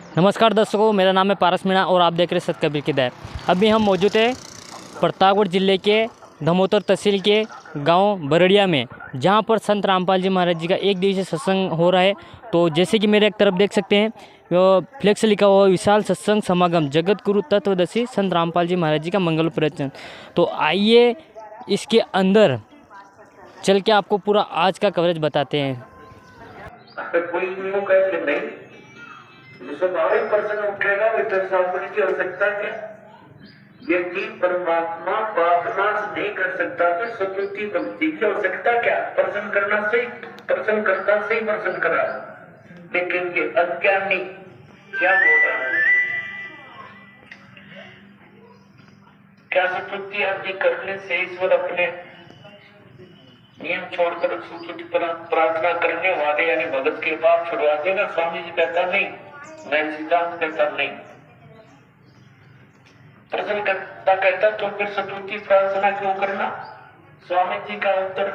नमस्कार दर्शकों, मेरा नाम है पारस मीणा और आप देख रहे हैं सत्कबीर की दया। अभी हम मौजूद हैं प्रतापगढ़ जिले के धमोतर तहसील के गांव बरड़िया में, जहां पर संत रामपाल जी महाराज जी का एक दिवसीय सत्संग हो रहा है। तो जैसे कि मेरे एक तरफ देख सकते हैं, वो फ्लेक्स लिखा हुआ है, विशाल सत्संग समागम जगत गुरु तत्वदर्शी संत रामपाल जी महाराज जी का मंगल प्रवचन। तो आइए इसके अंदर चल के आपको पूरा आज का कवरेज बताते हैं। कोई यूं कहे कि नहीं, जो स्वाभाविक पर्सन उठेगा वे तो शास्त्र की आवश्यकता है। व्यक्ति परमात्मा पापनाश नहीं कर सकता तो सतुति भक्ति की आवश्यकता क्या? प्रसन्न करना सही, प्रसन्न करता सही प्रसन्न करा, लेकिन ये अज्ञानी क्या बोल रहा है? क्या सतुति आदि करने से ईश्वर अपने नियम छोड़कर सुकृति प्रार्थना करने वाले यानी भगत के पाप छुड़वा देगा? स्वामी जी कहता नहीं, मैं सिद्धांत कहता नहीं। प्रश्न करता कहता तो फिर सतुति प्रार्थना क्यों करना? स्वामी जी का उत्तर,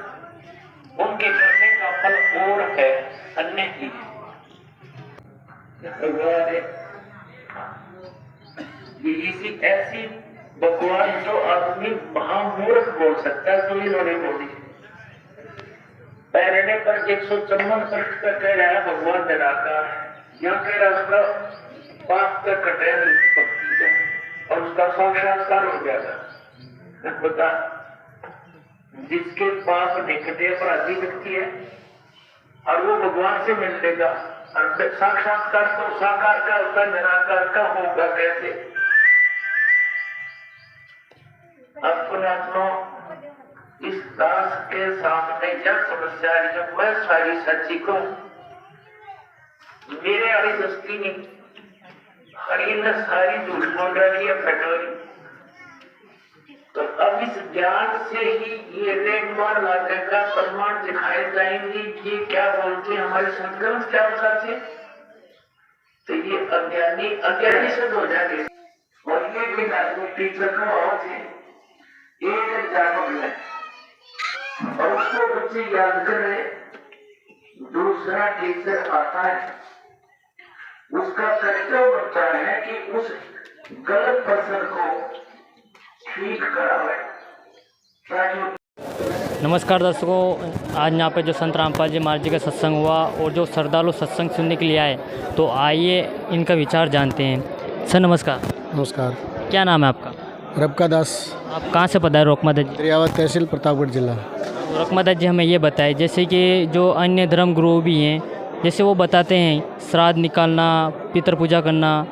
उनके करने का फल और है, अन्य ही इसी ऐसी भगवान जो आदमी महामूर्ख बोल सकता है तो इन्होंने बोली। पहले पर 154 वर्ष का कह रहा है भगवान निराकार है, यहाँ कह रहा उसका पाप का कटे भक्ति का और उसका साक्षात्कार हो जाएगा। बता, जिसके पाप निकटे अपराधी व्यक्ति है और वो भगवान से मिल लेगा, और साक्षात्कार तो साकार का होगा, निराकार का होगा कैसे? अपना इस दास के सामने यह समस्या है, जब मैं सारी सच्ची को मेरे वाली दस्ती नहीं, हरी ने सारी झूठ बोल रही है फटोरी। तो अब इस ज्ञान से ही ये रेडमार लागेगा, प्रमाण दिखाए जाएंगे कि क्या बोलते हमारे संकल्प क्या बताते, तो ये अज्ञानी सिद्ध हो जाएंगे। और ये भी टीचर का भाव थे, एक एग्जाम है और उसको बच्चे याद कर रहे, दूसरा टीचर आता है, उसका कर्तव्य बनता है कि उस गलत पर्सन को ठीक करावे। नमस्कार दर्शकों, आज यहाँ पे जो संत रामपाल जी महाराज जी का सत्संग हुआ और जो श्रद्धालु सत्संग सुनने के लिए आए, तो आइए इनका विचार जानते हैं। सर नमस्कार। नमस्कार। क्या नाम है आपका? रबका दास। आप कहाँ से पधारे? रोकमदा जी। दरियावत तहसील प्रतापगढ़ जिला। रोकमदा जी हमें ये बताएं, जैसे कि जो अन्य धर्म गुरु भी हैं, जैसे वो बताते हैं श्राद्ध निकालना, पितर पूजा करना,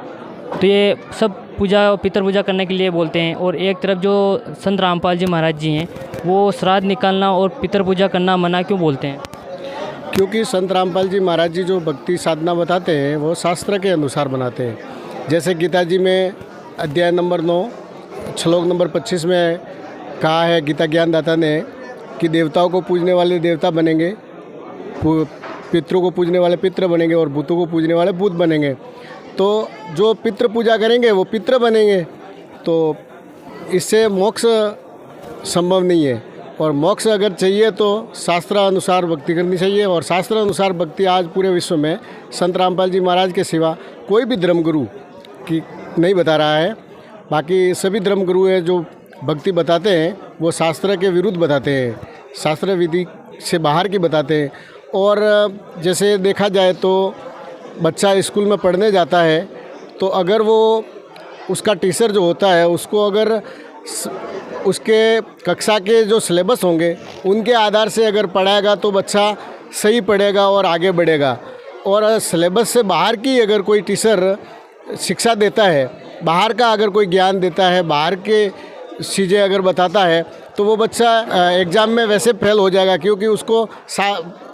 तो ये सब पितर पूजा करने के लिए बोलते हैं। और एक तरफ जो संत रामपाल जी महाराज जी हैं, वो श्राद्ध निकालना और पितर पूजा करना मना क्यों बोलते हैं? क्योंकि संत रामपाल जी महाराज जी जो भक्ति साधना बताते हैं वो शास्त्र के अनुसार बनाते हैं। जैसे गीता जी में अध्याय नंबर 9 श्लोक नंबर 25 में कहा है गीता ज्ञानदाता ने कि देवताओं को पूजने वाले देवता बनेंगे, पितरों को पूजने वाले पितृ बनेंगे और भूतों को पूजने वाले भूत बनेंगे। तो जो पितृ पूजा करेंगे वो पितृ बनेंगे, तो इससे मोक्ष संभव नहीं है। और मोक्ष अगर चाहिए तो शास्त्र अनुसार भक्ति करनी चाहिए, और शास्त्र अनुसार भक्ति आज पूरे विश्व में संत रामपाल जी महाराज के सिवा कोई भी धर्मगुरु की नहीं बता रहा है। बाकी सभी धर्मगुरु हैं जो भक्ति बताते हैं वो शास्त्र के विरुद्ध बताते हैं, शास्त्र विधि से बाहर की बताते हैं। और जैसे देखा जाए तो बच्चा स्कूल में पढ़ने जाता है, तो अगर वो उसका टीचर जो होता है उसको अगर उसके कक्षा के जो सिलेबस होंगे उनके आधार से अगर पढ़ाएगा तो बच्चा सही पढ़ेगा और आगे बढ़ेगा। और सिलेबस से बाहर की अगर कोई टीचर शिक्षा देता है, बाहर का अगर कोई ज्ञान देता है, बाहर के चीज़ें अगर बताता है, तो वो बच्चा एग्ज़ाम में वैसे फेल हो जाएगा, क्योंकि उसको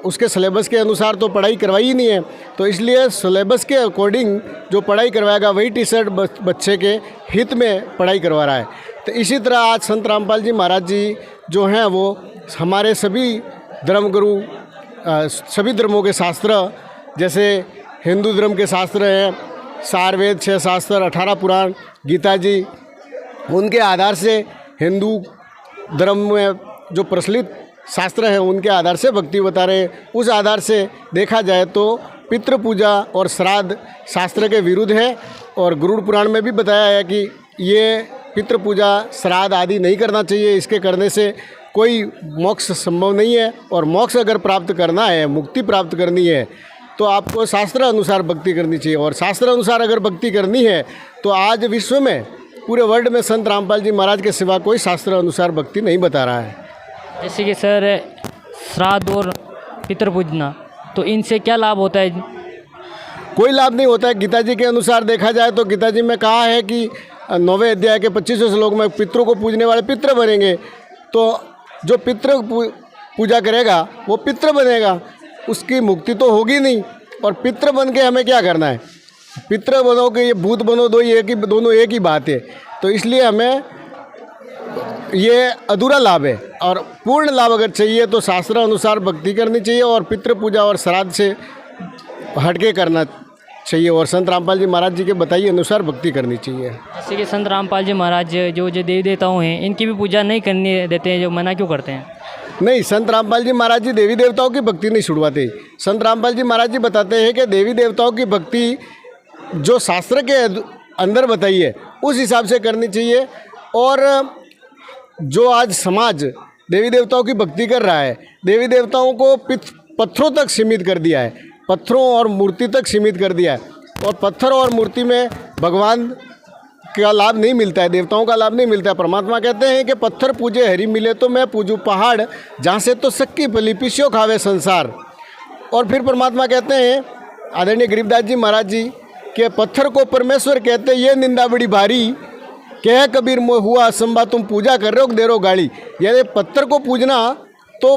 उसके सिलेबस के अनुसार तो पढ़ाई करवाई ही नहीं है। तो इसलिए सिलेबस के अकॉर्डिंग जो पढ़ाई करवाएगा वही टीचर बच्चे के हित में पढ़ाई करवा रहा है। तो इसी तरह आज संत रामपाल जी महाराज जी जो हैं वो हमारे सभी धर्मगुरु, सभी धर्मों के शास्त्र, जैसे हिंदू धर्म के शास्त्र हैं सार वेद, 6 शास्त्र, 18 पुराण, गीता जी, उनके आधार से हिंदू धर्म में जो प्रचलित शास्त्र हैं उनके आधार से भक्ति बता रहे हैं। उस आधार से देखा जाए तो पितृ पूजा और श्राद्ध शास्त्र के विरुद्ध है। और गरुड़ पुराण में भी बताया है कि ये पितृ पूजा श्राद्ध आदि नहीं करना चाहिए, इसके करने से कोई मोक्ष संभव नहीं है। और मोक्ष अगर प्राप्त करना है, मुक्ति प्राप्त करनी है, तो आपको शास्त्र अनुसार भक्ति करनी चाहिए। और शास्त्र अनुसार अगर भक्ति करनी है तो आज विश्व में, पूरे वर्ल्ड में संत रामपाल जी महाराज के सिवा कोई शास्त्र अनुसार भक्ति नहीं बता रहा है। जैसे कि सर श्राद्ध और पितृ पूजना, तो इनसे क्या लाभ होता है? कोई लाभ नहीं होता है। गीता जी के अनुसार देखा जाए तो गीता जी में कहा है कि 9वें अध्याय के 25वें श्लोक में पितरों को पूजने वाले पितृ बनेंगे। तो जो पितृ पूजा करेगा वो पितृ बनेगा, उसकी मुक्ति तो होगी नहीं। और पितृ बन के हमें क्या करना है? पितृ बनो कि ये भूत बनो, दोनों एक ही बात है। तो इसलिए हमें ये अधूरा लाभ है। और पूर्ण लाभ अगर चाहिए तो शास्त्र अनुसार भक्ति करनी चाहिए और पितृ पूजा और श्राद्ध से हटके करना चाहिए। और संत रामपाल जी महाराज जी के बताइए अनुसार भक्ति करनी चाहिए। जैसे कि संत रामपाल जी महाराज जो देवी देवताओं हैं, इनकी भी पूजा नहीं करने देते हैं, जो मना क्यों करते हैं? नहीं, संत रामपाल जी महाराज जी देवी देवताओं की भक्ति नहीं छुड़वाते। संत रामपाल जी महाराज जी बताते हैं कि देवी देवताओं की भक्ति जो शास्त्र के अंदर बताई है उस हिसाब से करनी चाहिए। और जो आज समाज देवी देवताओं की भक्ति कर रहा है, देवी देवताओं को पत्थरों तक सीमित कर दिया है, पत्थरों और मूर्ति तक सीमित कर दिया है। और पत्थर और मूर्ति में भगवान का लाभ नहीं मिलता है, देवताओं का लाभ नहीं मिलता है। परमात्मा कहते हैं कि पत्थर पूजे हरि मिले तो मैं पूजूं पहाड़, जहाँ से तो सक्की पली पिसियो खावे संसार। और फिर परमात्मा कहते हैं आदरणीय गरीबदास जी महाराज जी के पत्थर को परमेश्वर कहते ये निंदा बड़ी भारी, कह कबीर मोह हुआ असंभा, तुम पूजा कर रहे हो दे रहे गाली। यानी पत्थर को पूजना तो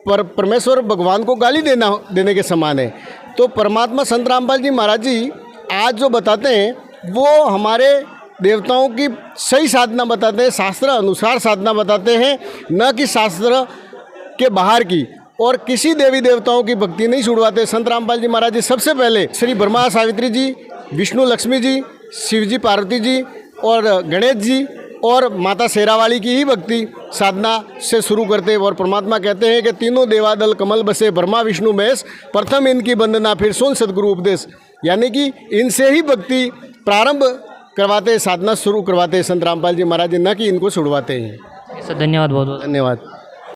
परमेश्वर भगवान को गाली देने के समान है। तो परमात्मा संत रामपाल जी महाराज जी आज जो बताते हैं वो हमारे देवताओं की सही साधना बताते हैं, शास्त्र अनुसार साधना बताते हैं, न कि शास्त्र के बाहर की। और किसी देवी देवताओं की भक्ति नहीं छुड़वाते। संत रामपाल जी महाराज जी सबसे पहले श्री ब्रह्मा सावित्री जी, विष्णु लक्ष्मी जी, शिव जी पार्वती जी और गणेश जी और माता शेरावाली की ही भक्ति साधना से शुरू करते हैं। और परमात्मा कहते हैं कि तीनों देवादल कमल बसे, ब्रह्मा विष्णु महेश, प्रथम इनकी वंदना फिर सुन सदगुरु उपदेश। यानी कि इनसे ही भक्ति प्रारंभ करवाते, साधना शुरू करवाते हैं संत रामपाल जी महाराज जी, न कि इनको छुड़वाते हैं। सर धन्यवाद, बहुत बहुत धन्यवाद।